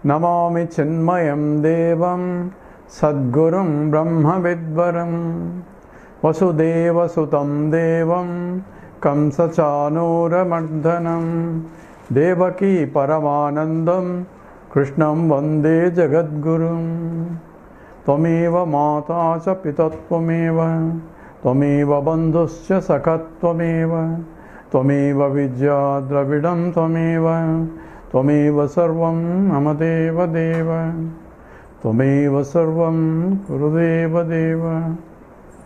Namami Chinmayam Devam Sadgurum Brahma Vidvaram Vasudeva Sutam Devam Kamsa Chanura Mardhanam Devaki Paramanandam Krishnam Vande Jagadgurum Tvameva Mata Cha Pitattvameva Tvameva Bandhuscha Sakatvameva Tvameva Vidya Dravidam Tvameva Tvameva Sarvam Amadeva Deva Tvameva Sarvam Gurudeva Deva.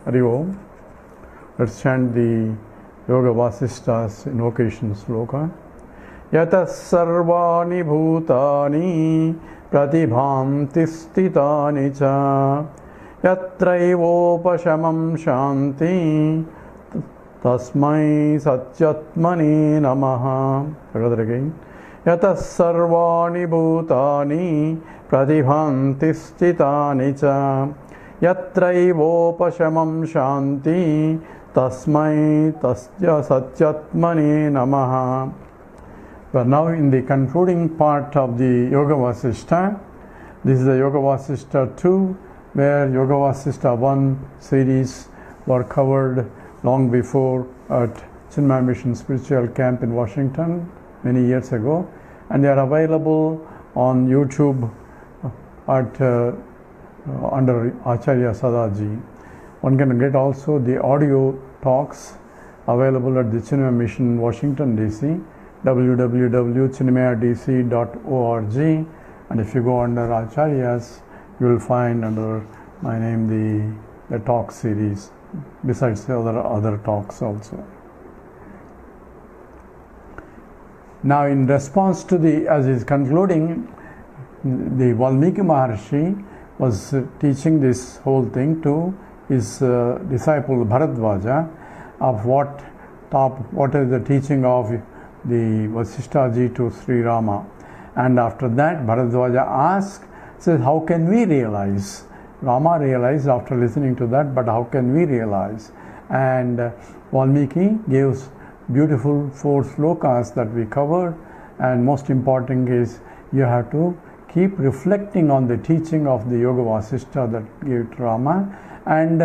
Hari Om. Let's chant the Yoga Vasistha's invocation sloka. Yata sarvani bhutani pratibhamti stitani cha yatraivopashamam shanti tasmai satyatmani namaha. Together again. Yata sarvani bhutani pratibhamti stitani cha yatraivopashamam shanti tasmai tasya satyatmani namaha. We are now in the concluding part of the Yoga Vasistha. This is the Yoga Vasistha 2, where Yoga Vasistha 1 series were covered long before at Chinmaya Mission Spiritual Camp in Washington many years ago, and they are available on YouTube at under Acharya Sadaji. One can get also the audio talks available at the Chinmaya Mission Washington DC, www.chinmayadc.org, and if you go under Acharyas, you will find under my name the talk series, besides the other talks also. Now, in response to as is concluding, the Valmiki Maharshi was teaching this whole thing to his disciple Bharadvaja of what is the teaching of the Vasistha ji to Shri Raama. And after that, Bharadvaja asked, says, how can we realize? Rama realized after listening to that, but how can we realize? And Valmiki gives beautiful 4 slokas that we covered, and most important is you have to keep reflecting on the teaching of the Yoga Vasistha that gave to Rama and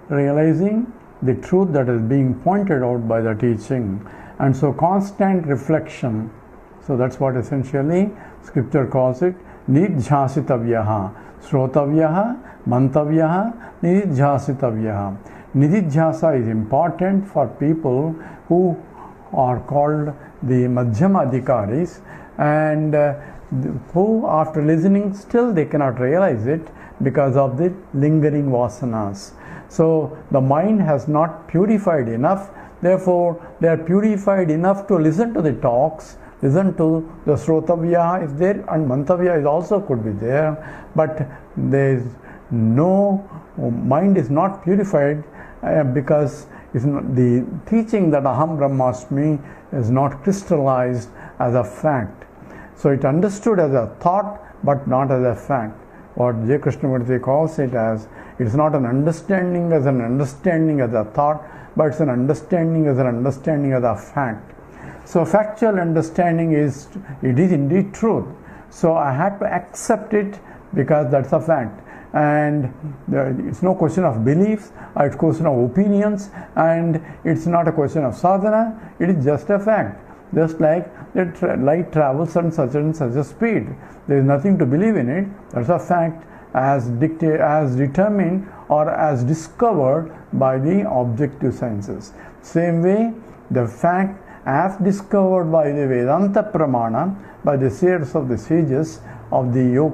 realizing the truth that is being pointed out by the teaching. And so constant reflection, so that's what essentially scripture calls it, nidhyasitavyaha, srotavyaha, mantavyaha, nidhyasitavyaha. Nididhyasa is important for people who are called the Madhyama Adhikaris, and who after listening still they cannot realize it because of the lingering vasanas. So the mind has not purified enough. Therefore, they are purified enough to listen to the talks, listen to the Srotavya is there, and Mantavya is also could be there, but there is no, mind is not purified because the teaching that Aham Brahmasmi is not crystallized as a fact. So it understood as a thought, but not as a fact. What J. Krishnamurti calls it as, it's not an understanding as a thought, but it's an understanding as a fact. So factual understanding is indeed truth. So I had to accept it because that's a fact. And it's no question of beliefs, it's a question of opinions, and it's not a question of sadhana, it is just a fact. Just like light travels at such and such a speed. There is nothing to believe in it, that's a fact as determined or as discovered by the objective senses. Same way, the fact as discovered by the Vedanta Pramana, by the seers of the sages, of the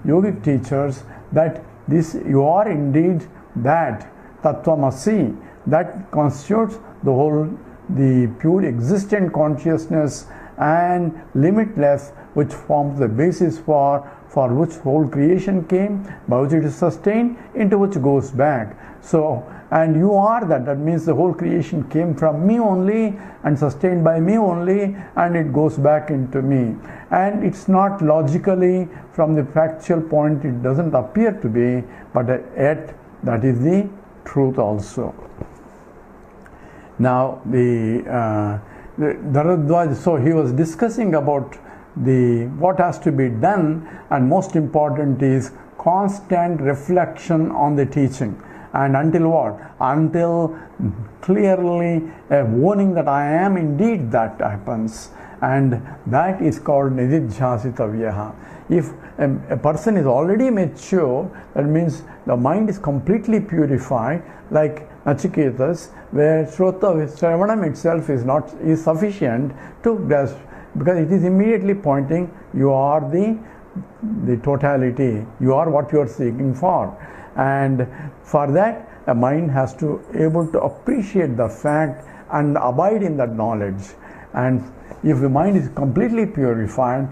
yogic teachers, that this you are indeed that Tattvamasi, that constitutes the pure existent consciousness and limitless, which forms the basis for which whole creation came, by which it is sustained, into which goes back. So, and you are that means the whole creation came from me only and sustained by me only, and it goes back into me. And it's not logically, from the factual point, it doesn't appear to be, but yet that is the truth also. Now, so he was discussing about what has to be done, and most important is constant reflection on the teaching. And until what? Until clearly warning that I am indeed that happens. And that is called nididhyasitavyaha. If a person is already mature, that means the mind is completely purified, like Nachiketas, where Shravanam itself is sufficient to grasp, because it is immediately pointing, you are the totality, you are what you are seeking for. And for that, a mind has to able to appreciate the fact and abide in that knowledge. And if the mind is completely purified,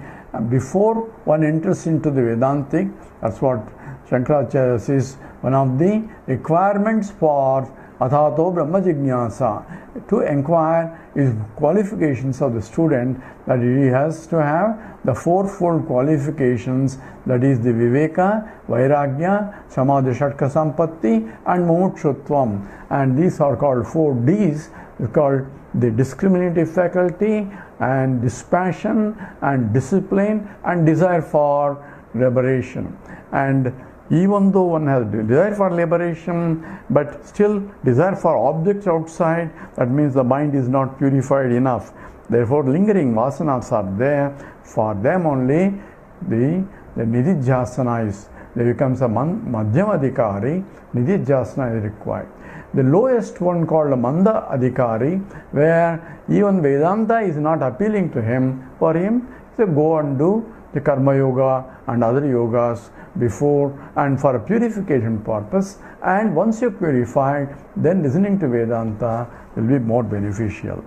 before one enters into the Vedantic, that's what Shankaracharya says, one of the requirements for Athato Brahma Jignasa, to inquire, is qualifications of the student, that he has to have the fourfold qualifications, that is the Viveka, Vairagya, Samadhi Shatka Sampatti and Mumukshutvam. And these are called 4 Ds, called the discriminative faculty and dispassion and discipline and desire for liberation. And even though one has desire for liberation, but still desire for objects outside, that means the mind is not purified enough. Therefore, lingering vasanas are there. For them only the nididhyasana is, there becomes a madhyama adhikari, nididhyasana is required. The lowest one called a Manda Adhikari, where even Vedanta is not appealing to him. For him, so go and do the Karma Yoga and other yogas before, and for a purification purpose. And once you're purified, then listening to Vedanta will be more beneficial.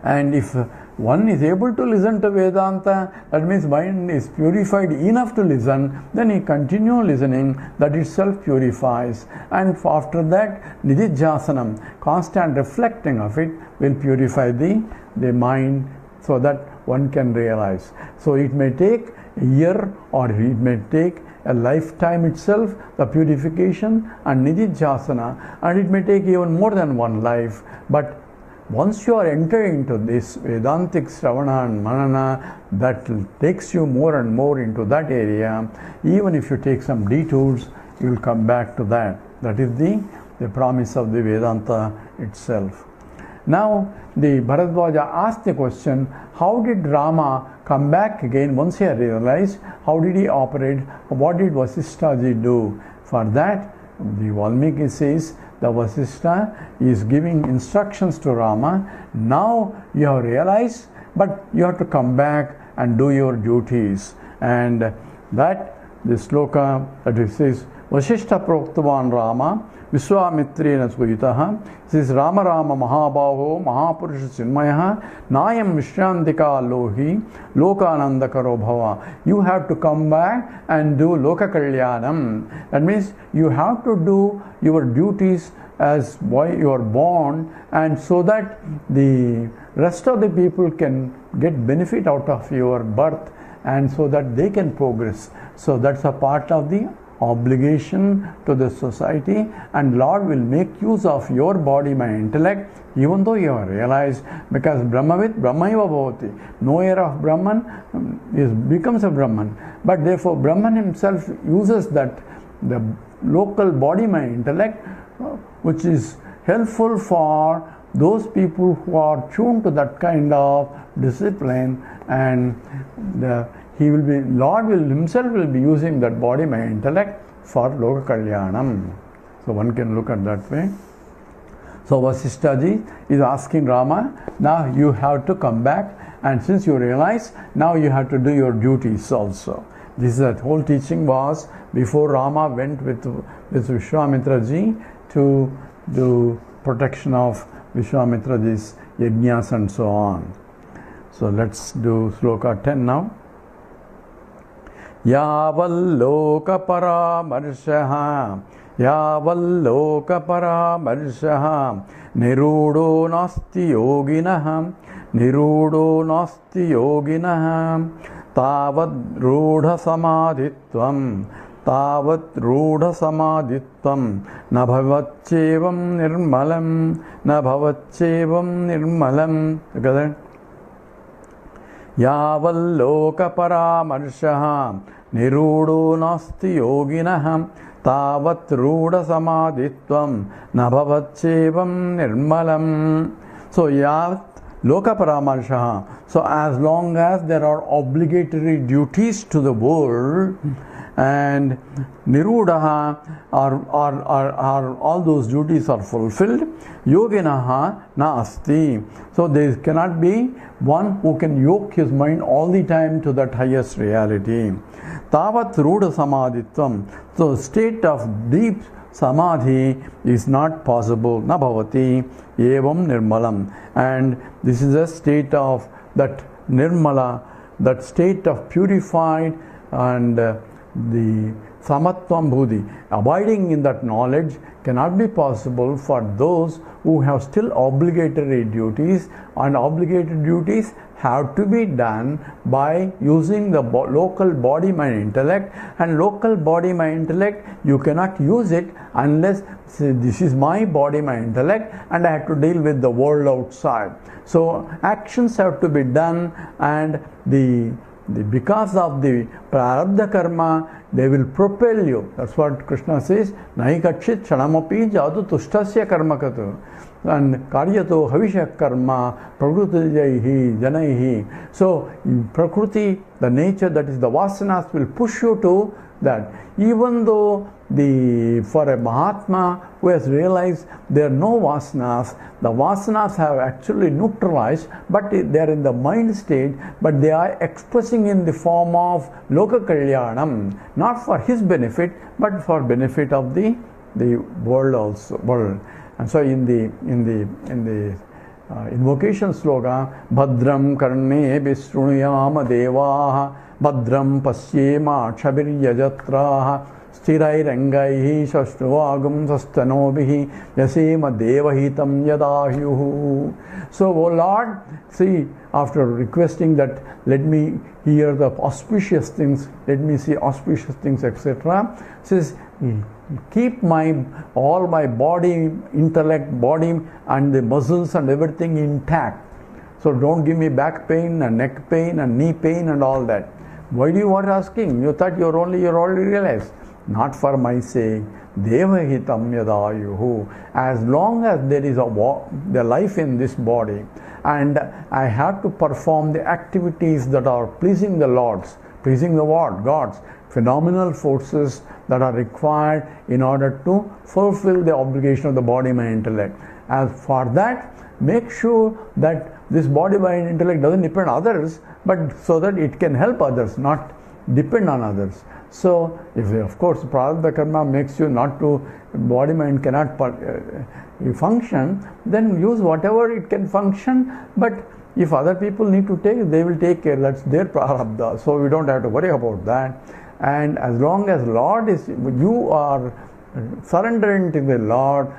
And if one is able to listen to Vedanta, that means mind is purified enough to listen, then he continue listening, that itself purifies. And after that, nididhyasanam, constant reflecting of it, will purify the mind, so that one can realize. So it may take a year, or it may take a lifetime itself, the purification and nididhyasana, and it may take even more than one life. But once you are entering into this Vedantic Shravana and Manana, that takes you more and more into that area. Even if you take some detours, you will come back to that. That is the promise of the Vedanta itself. Now, the Bharadwaja asked the question, how did Rama come back again once he realized? How did he operate? What did Vasisthaji do? For that, the Valmiki says, the Vasistha is giving instructions to Rama. Now you have realized, but you have to come back and do your duties. And that the sloka that it says, Vasistha Proktavan Rama Vishwamitrena Suyitaha, says Rama Rama Mahabaho Mahapurusha Chinmayaha Nayam Vishrantika Lohi Lokananda Karo Bhava. You have to come back and do Loka Kalyanam. That means you have to do your duties as why you are born, and so that the rest of the people can get benefit out of your birth, and so that they can progress. So that's a part of the obligation to the society, and Lord will make use of your body, my intellect, even though you have realized, because Brahmavit Brahmaiva Bhavati, knower of Brahman becomes a Brahman. But therefore Brahman himself uses that the local body, my intellect, which is helpful for those people who are tuned to that kind of discipline, and Lord will himself will be using that body, my intellect, for Loka Kalyanam. So one can look at that way. So Vasisthaji is asking Rama, now you have to come back, and since you realize, now you have to do your duties also. This is that whole teaching was before Rama went with Vishwamitra ji to do protection of Vishwamitra ji's yajnas and so on. So let's do sloka 10 now. Yavalloka paramarshaha Yavalloka paramarshaha Nirudo nasti yoginaha Nirudo nasti yoginaha Tavad rudha samadhitvam Tavat rudha samadhitvam Nabhavacchevam nirmalam Nabhavacchevam nirmalam. Together. Yavalloka paramarshaha nirudo nasti yoginah tavat ruda samadhitvam nabhavatchevam nirmalam. So yavat loka paramarshaha. So as long as there are obligatory duties to the world and nirudaha are all those duties are fulfilled, yoginaha nasti. So there cannot be one who can yoke his mind all the time to that highest reality. Tavat ruda samadhitvam. So state of deep samadhi is not possible. Na bhavati evam nirmalam. And this is a state of that nirmala, that state of purified and the samatvam bhuti, abiding in that knowledge cannot be possible for those who have still obligatory duties, and obligatory duties have to be done by using the local body mind intellect, and local body mind intellect you cannot use it unless say, this is my body mind intellect and I have to deal with the world outside. So actions have to be done, and because of the prarabdha karma, they will propel you. That's what Krishna says. Nahi kachit chanamapi jadu tushtasya karmakatu. And karyato havisha karma prakrutijaihi janaihi. So prakriti, the nature that is the vasanas, will push you to that. Even though for a Mahatma who has realized there are no vasanas, the vasanas have actually neutralized, but they are in the mind state, but they are expressing in the form of loka kalyanam, not for his benefit, but for benefit of the world also. And so in the invocation slogan, Bhadram karne vishrunuyama devaha Bhadram pasyema kshabiryajatraha Sthirairangaihi shashtuvagam sastanobihi yasema devahitam yadahyuhu. So, O Lord, see, after requesting that, let me hear the auspicious things, let me see auspicious things, etc., says, keep all my body, intellect, body and the muscles and everything intact. So don't give me back pain and neck pain and knee pain and all that. Why do you want asking? You thought you already realized. Not for my sake. Devahitam yadayuhu. As long as there is the life in this body, and I have to perform the activities that are pleasing the Lords, pleasing the gods, phenomenal forces that are required in order to fulfill the obligation of the body, mind, intellect. As for that, make sure that this body, mind, intellect doesn't depend on others, but so that it can help others, not depend on others. So, if of course prarabdha karma makes you not to, body mind cannot function, then use whatever it can function, but if other people need to take, they will take care, that's their prarabdha, so we don't have to worry about that. And as long as you are surrendering to the Lord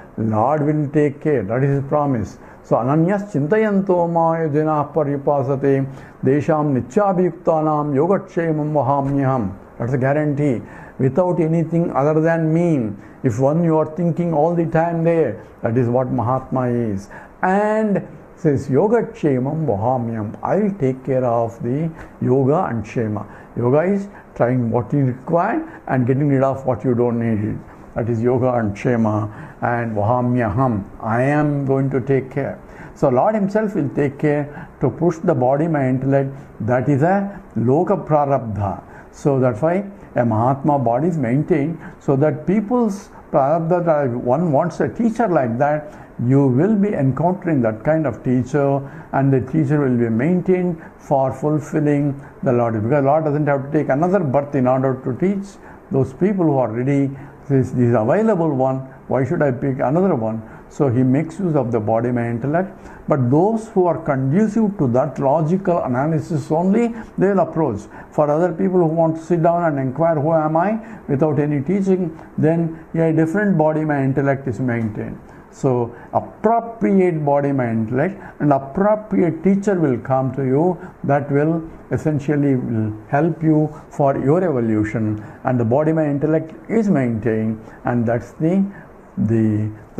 will take care, that is his promise. So ananyas chintayanto maya jana paripasate desham nityabhiyuktanam yogatshemam vahamyaham. That's a guarantee. Without anything other than me, if you are thinking all the time there, that is what Mahatma is. And says yogatshemam vahamyam, I will take care of the yoga and shema. Yoga is trying what you require and getting rid of what you don't need. That is yoga and shema. And vahamyaham, I am going to take care. So Lord himself will take care to push the body, my intellect. That is a loka prarabdha. So that's why a Mahatma body is maintained, so that people's prarabdha, one wants a teacher like that, you will be encountering that kind of teacher, and the teacher will be maintained for fulfilling the Lord. Because Lord doesn't have to take another birth in order to teach those people who are ready. This is available one, why should I pick another one? So he makes use of the body, mind, intellect. But those who are conducive to that logical analysis only, they will approach. For other people who want to sit down and inquire, who am I, without any teaching, then a different body, mind, intellect is maintained. So appropriate body, mind, intellect, and appropriate teacher will come to you that will essentially help you for your evolution. And the body, mind, intellect is maintained, and that's the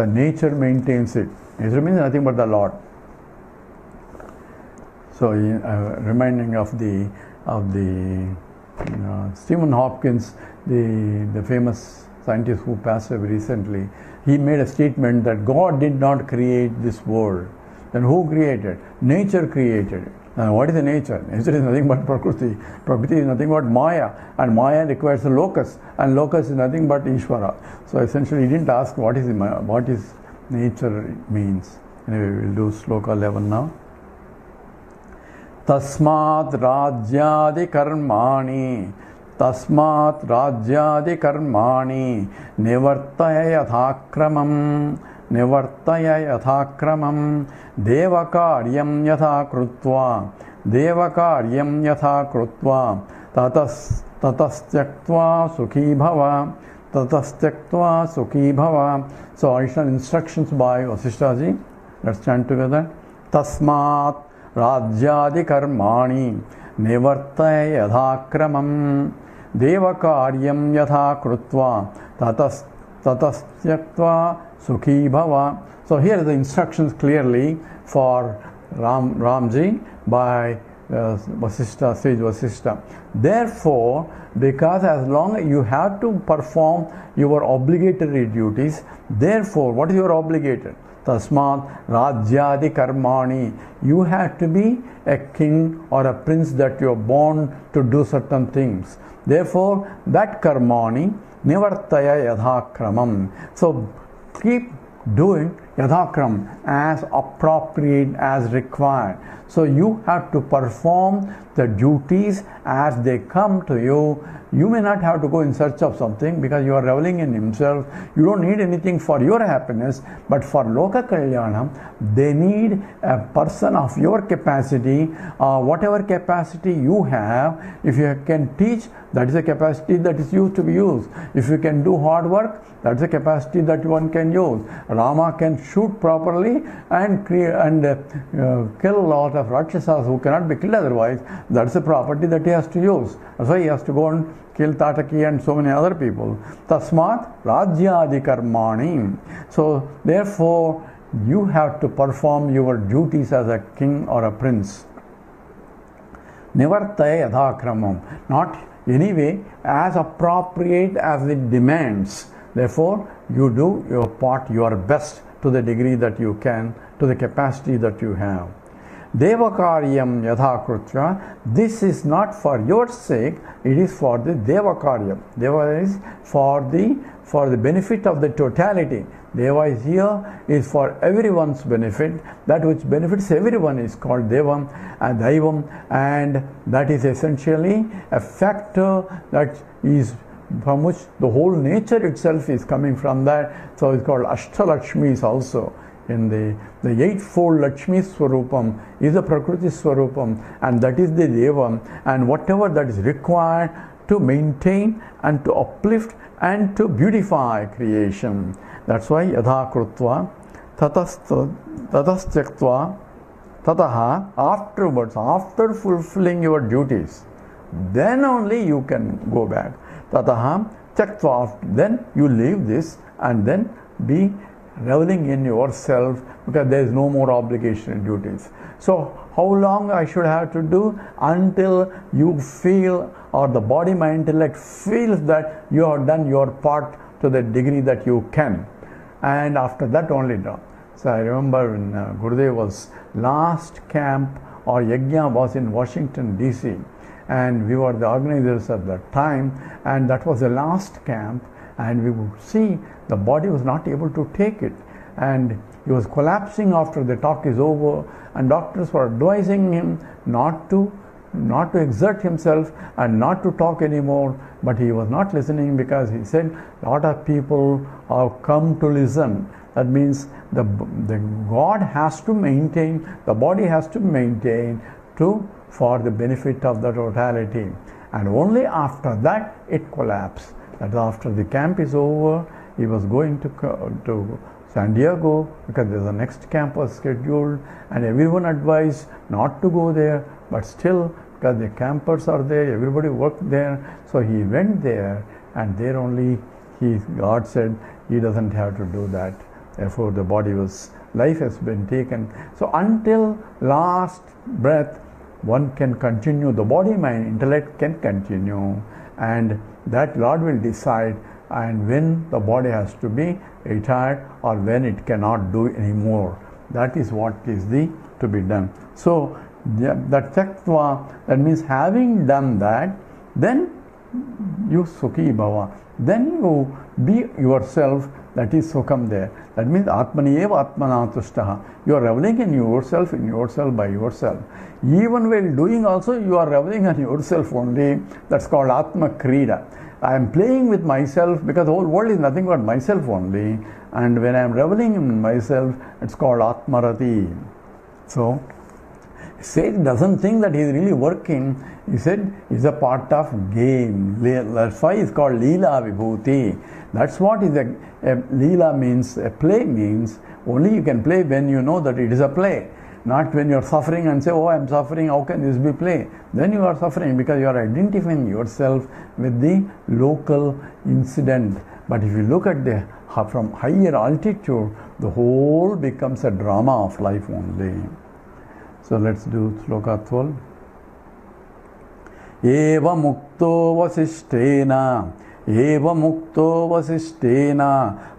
nature maintains it. Nature means nothing but the Lord. So reminding of the Stephen Hopkins, the famous scientist who passed away recently, he made a statement that God did not create this world. Then who created? Nature created it. And what is the nature? Nature is nothing but Prakriti. Prakriti is nothing but Maya. And Maya requires a locus. And locus is nothing but Ishvara. So essentially he didn't ask what is nature means. Anyway, we'll do sloka 11 now. Tasmat rajyadi karmani nivartaya yathakramam devakaryam yatha krutva tatastyakva sukhi bhava. So additional instructions by Vasistha ji. Let's chant together. Tasmat rajyadi karmani nivartaya yadhakramam devakaryam yatha krutva tatastyakva sukhi bhava. So here are the instructions clearly for Ramji by Vasistha, Sage Vasistha. Therefore, because as long as you have to perform your obligatory duties, therefore, what is your obligated? Tasmat rajyadi karmani. You have to be a king or a prince that you are born to do certain things. Therefore, that karmani nivartaya yadhakramam. So keep doing yadhakram as appropriate, as required. So you have to perform the duties as they come to you. You may not have to go in search of something because you are reveling in himself. You don't need anything for your happiness, but for Loka Kalyanam, they need a person of your capacity, whatever capacity you have. If you can teach, that is a capacity that is used to be used. If you can do hard work, that's a capacity that one can use. Rama can shoot properly and kill a lot of Rakshasas who cannot be killed otherwise. That's a property that he has to use. That's why he has to go and kill Tataki and so many other people. Tasmat rajyadi karmani. So therefore you have to perform your duties as a king or a prince. Nivartaya yadhakramam. Not anyway as appropriate as it demands. Therefore, you do your part, your best to the degree that you can, to the capacity that you have. Devakaryam yathakrutva. This is not for your sake, it is for the Devakaryam. Deva is for the benefit of the totality. Deva is here is for everyone's benefit. That which benefits everyone is called Devam and Daivam, and that is essentially a factor that is from which the whole nature itself is coming from that. So it's called Ashtalakshmis also. In the eightfold Lakshmi Swarupam is the Prakriti Swarupam, and that is the Devam, and whatever that is required to maintain and to uplift and to beautify creation. That's why Yadha Krutva Tatastyakva Tataha, afterwards, after fulfilling your duties, then only you can go back. Tataha Tyaktva, then you leave this and then be reveling in yourself, because there is no more obligation and duties. So how long I should have to do? Until you feel, or the body, mind, intellect feels that you have done your part to the degree that you can, and after that only done. So I remember when Gurudev was last camp or yajna was in Washington DC, and we were the organizers at that time, and that was the last camp, and we would see the body was not able to take it, and he was collapsing after the talk is over, and doctors were advising him not to exert himself and not to talk anymore, but he was not listening, because he said a lot of people have come to listen. That means the God has to maintain, the body has to maintain for the benefit of the totality, and only after that it collapsed. That after the camp is over, he was going to San Diego, because the next camp was scheduled, and everyone advised not to go there, but still, because the campers are there, everybody worked there, so he went there, and there only God said he doesn't have to do that. Therefore the life has been taken. So until last breath, one can continue, the body, mind, intellect can continue, and that Lord will decide and when the body has to be retired or when it cannot do anymore. That is what is to be done. So that taktva, that means having done that, then you sukhi bhava, then you be yourself, that is sukham there. That means atmani eva atmana tushtaha. You are reveling in yourself by yourself. Even while doing also, you are reveling on yourself only. That's called atma krida. I am playing with myself because the whole world is nothing but myself only. And when I am reveling in myself, it's called atmarati. So, Sage doesn't think that he is really working. He said it's a part of game. That's why it's called Leela Vibhuti. That's what is a Leela means, a play means. Only you can play when you know that it is a play. Not when you are suffering and say, oh, I am suffering, how can this be play? Then you are suffering because you are identifying yourself with the local incident. But if you look at from higher altitude, the whole becomes a drama of life only. So let's do Sloka 12. Eva mukto vasishtena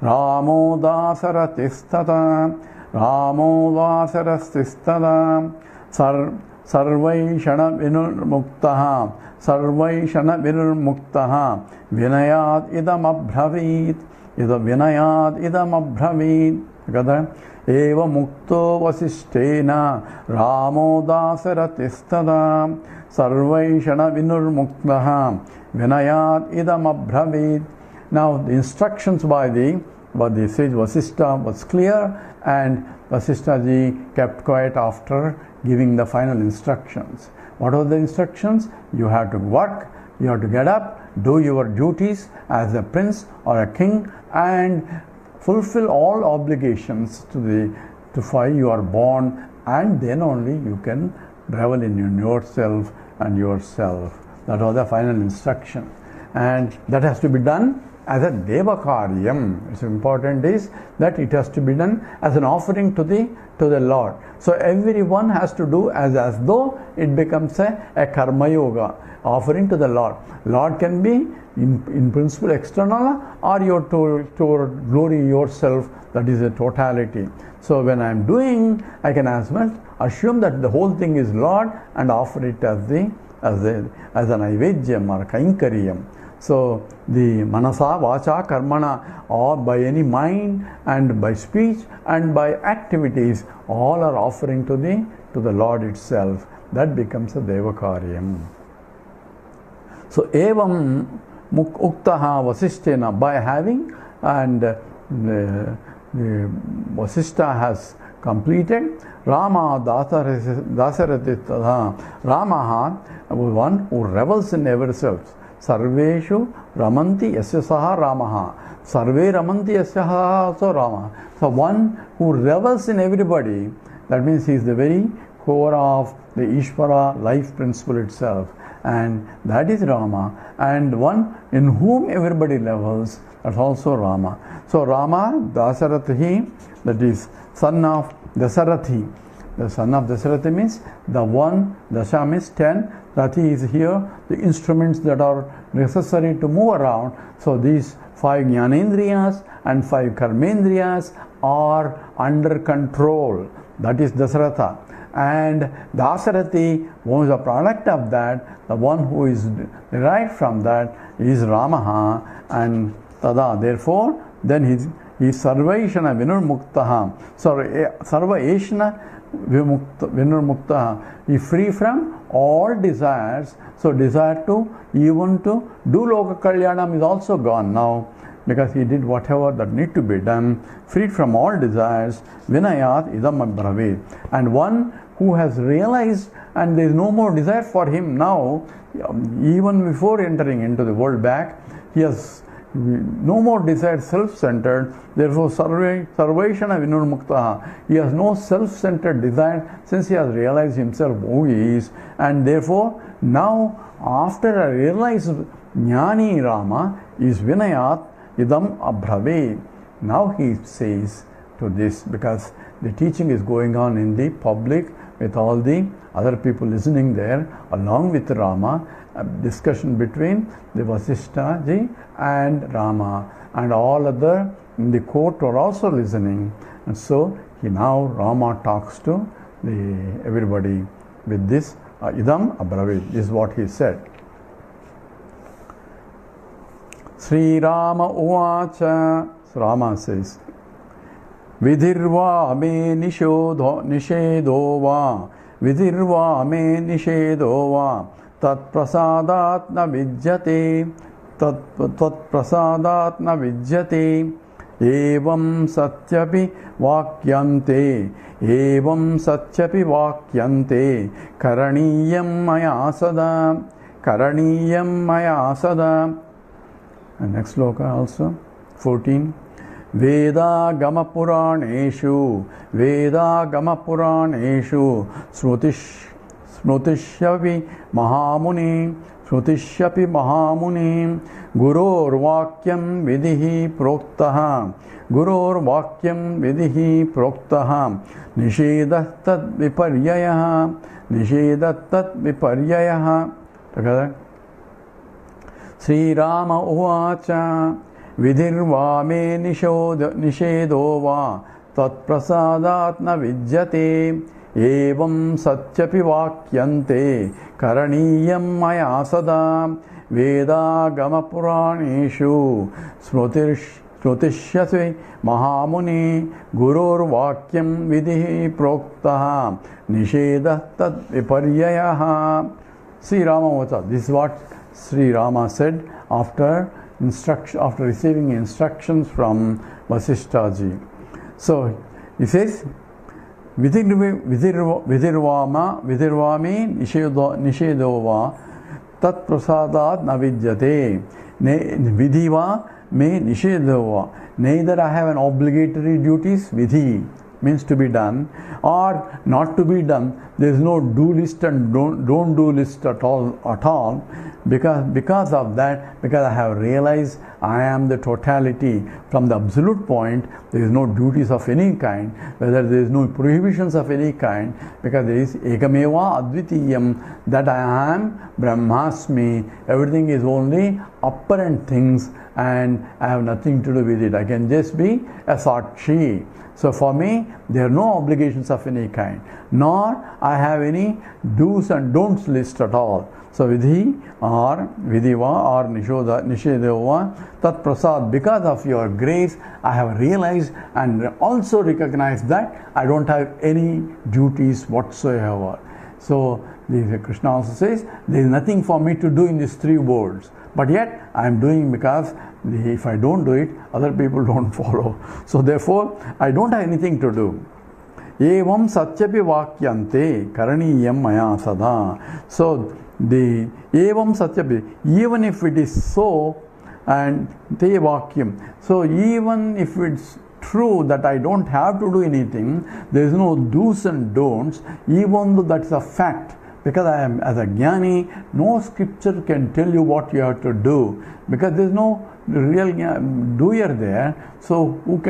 Ramo dasaratisthata sarvaishana vinurmuktaha vinayad idam abhravit Eva mukto vasishtena Ramo dasaratisthata sarvaishana vinurmuktaha vinayad idam abhravit. Now the instructions by the Sage Vasistha was clear, and Vasistha ji kept quiet after giving the final instructions. What are the instructions? You have to work, you have to get up, do your duties as a prince or a king, and fulfill all obligations to why you are born, and then only you can revel in yourself and yourself. That was the final instruction, and that has to be done as a deva karyam. It's important is that it has to be done as an offering to the Lord. So everyone has to do as though it becomes a karma yoga, offering to the Lord. Lord can be in principle external, or you to glory yourself, that is a totality. So when I am doing, I can as well assume that the whole thing is Lord and offer it as an aivedyam or kainkaryam. So the manasa, vacha, karmana, or by any mind and by speech and by activities, all are offering to the Lord itself. That becomes a devakaryam. So evam uktaha vasishtena, by having, and Vasistha has completed. Rama dasaratitha, Rama, one who revels in everself. Sarveshu ramanti yasya Ramaha. Sarve ramanti yasya also Rama. So one who revels in everybody, that means he is the very core of the Ishvara life principle itself, and that is Rama. And one in whom everybody revels, that's also Rama. So Rama Dasarathi, that is son of Dasarathi. The son of Dasarathi means the one, Dasha means 10, Rathi is here, the instruments that are necessary to move around. So these 5 Jnanendriyas and 5 Karmendriyas are under control. That is Dasaratha. And Dasarathi, who is a product of that, the one who is derived from that is Ramaha, and Tada. Therefore, then he is Sarvaishana Vinurmuktaha. Sarvaishana Vinurmuktaha. He is free from all desires. So desire to even to do Loka Kalyanam is also gone now, because he did whatever that need to be done, freed from all desires. Vinayat idam abhravit. And one who has realized and there is no more desire for him now, even before entering into the world back, he has no more desire, self-centered. Therefore, sarvaishana vinurmuktaha. He has no self-centered desire since he has realized himself who he is. And therefore, now after I realize Jnani Rama is Vinayat idam abhrave. Now he says to this, because the teaching is going on in the public, with all the other people listening there, along with Rama, a discussion between the Vasistha ji and Rama, and all other in the court were also listening. And so now Rama talks to everybody with this idam abravit. This is what he said. Shri Raama uvacha. So Rama says, Vidhirva me nishedo va, Vidhirva me nishedo va, Tat prasadat na vidyate, Tat prasadat na vidyate, Evam satyapi vakyante, Evam satyapi vakyante, Karaniyam maya sada, Karaniyam maya sada. And next sloka also, 14. Veda gama puraneshu, Veda gama puraneshu, Smrutishyapi mahamuni, Smrutishyapi mahamuni, Guror vakyam vidhi proktaha, Guror vakyam vidhi proktaha, Nishedat tat viparyayaha, Nishedat tat viparyayaha. Together. Shri Raama uvacha, Vidhirva me nishedo va, Tat prasadat na vidyate, Evam satyapi vakyante, Karaniyam maya sada, Veda gama puraneshu, Smrutishyasvi mahamuni, Gurur vakyam vidhi proktaha, Nishedah tad viparyayaha. Sri Rama uvacha. This is what Sri Rama said after receiving instructions from Vasistha ji. So he says, Vidhirvami nishedova tat prasadat navidyate. Vidhiva me nishedova. Neither I have an obligatory duties, vidhi means to be done, or not to be done. There is no do list and don't do list at all. Because of that, because I have realized I am the totality. From the absolute point, there is no duties of any kind, whether there is no prohibitions of any kind, because there is ekameva advitiyam, that I am brahmasmi. Everything is only apparent things, and I have nothing to do with it. I can just be a sakshi. So for me, there are no obligations of any kind, nor I have any do's and don'ts list at all. So vidhi or vidhiva or nishedeva tat prasad, because of your grace, I have realized and also recognized that I don't have any duties whatsoever. So Krishna also says, there is nothing for me to do in these three worlds. But yet I am doing, because if I don't do it, other people don't follow. So therefore, I don't have anything to do. Evam satyapi vakyante karaniyam maya sada. So the evam satyapi, even if it is so, and te vakyam. So even if it's true that I don't have to do anything, there is no do's and don'ts, even though that's a fact. Because I am, as a jnani, no scripture can tell you what you have to do, because there is no real doer there. So to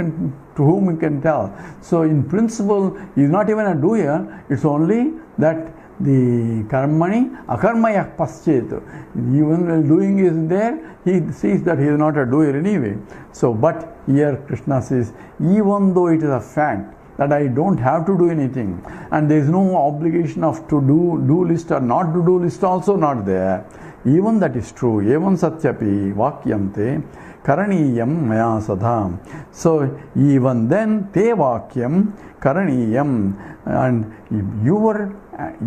whom you can tell? So in principle, he is not even a doer. It's only that the karmani akarmaya paschet. Even when doing is there, he sees that he is not a doer anyway. So, but here Krishna says, even though it is a fact that I don't have to do anything, and there is no obligation of to do list or not to do list also not there, even that is true. Evam satyapi vakyante karaniyam maya sadham. So even then te vakyam karaniyam, and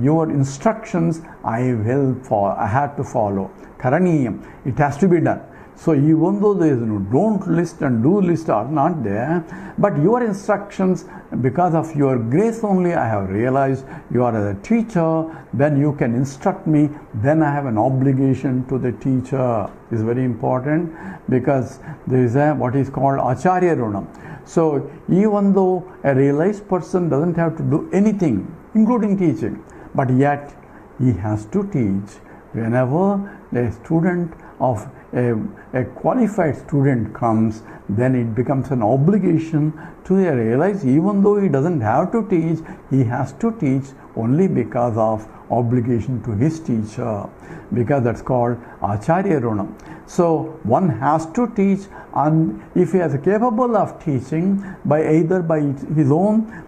your instructions I have to follow. Karaniyam, it has to be done. So even though there is no don't list and do list are not there, but your instructions, because of your grace only I have realized you are a teacher, then you can instruct me, then I have an obligation to the teacher. This is very important, because there is what is called Acharya Runam. So even though a realized person doesn't have to do anything, including teaching, but yet he has to teach. Whenever the student of a qualified student comes, then it becomes an obligation to realize even though he doesn't have to teach, he has to teach only because of obligation to his teacher, because that's called Acharya Runa. So one has to teach, and if he is capable of teaching either by his own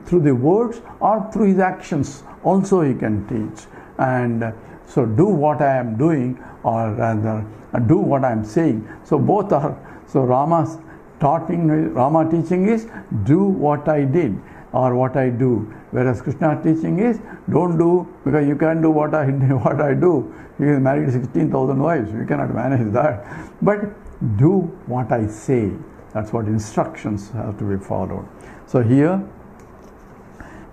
through the words or through his actions, also he can teach. And so do what I am doing, or rather do what I am saying. So both are, so Rama teaching is do what I did or what I do, whereas Krishna teaching is don't do, because you can't do what I do. He is married 16,000 wives, you cannot manage that. But do what I say. That's what instructions have to be followed. So here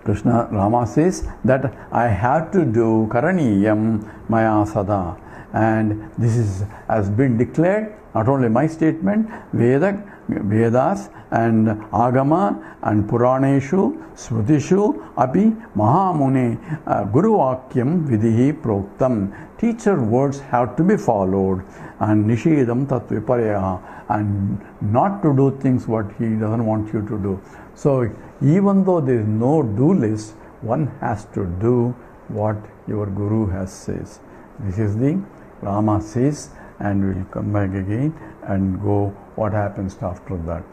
Rama says that I have to do karaniyam maya sada, and this has been declared, not only my statement, Vedas and Agama and Puraneshu, Smrutishu, Api Mahamune, Guru Vakyam Vidihi Proktam. Teacher words have to be followed, and Nishidam Tatviparya, and not to do things what he doesn't want you to do. So even though there is no do list, one has to do what your Guru has says. This is the Rama says, and we will come back again and go what happens after that.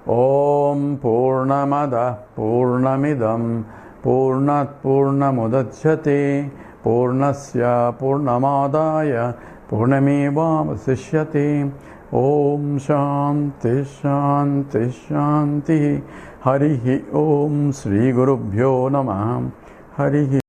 Om Purnamada Purnamidam Purnat Purnamudachyate Purnasya Purnamadaya Purnameva Vasishyate. Om Shanti Shanti Shanti. Harihi Om Sri Gurubhyo Namah. Harihi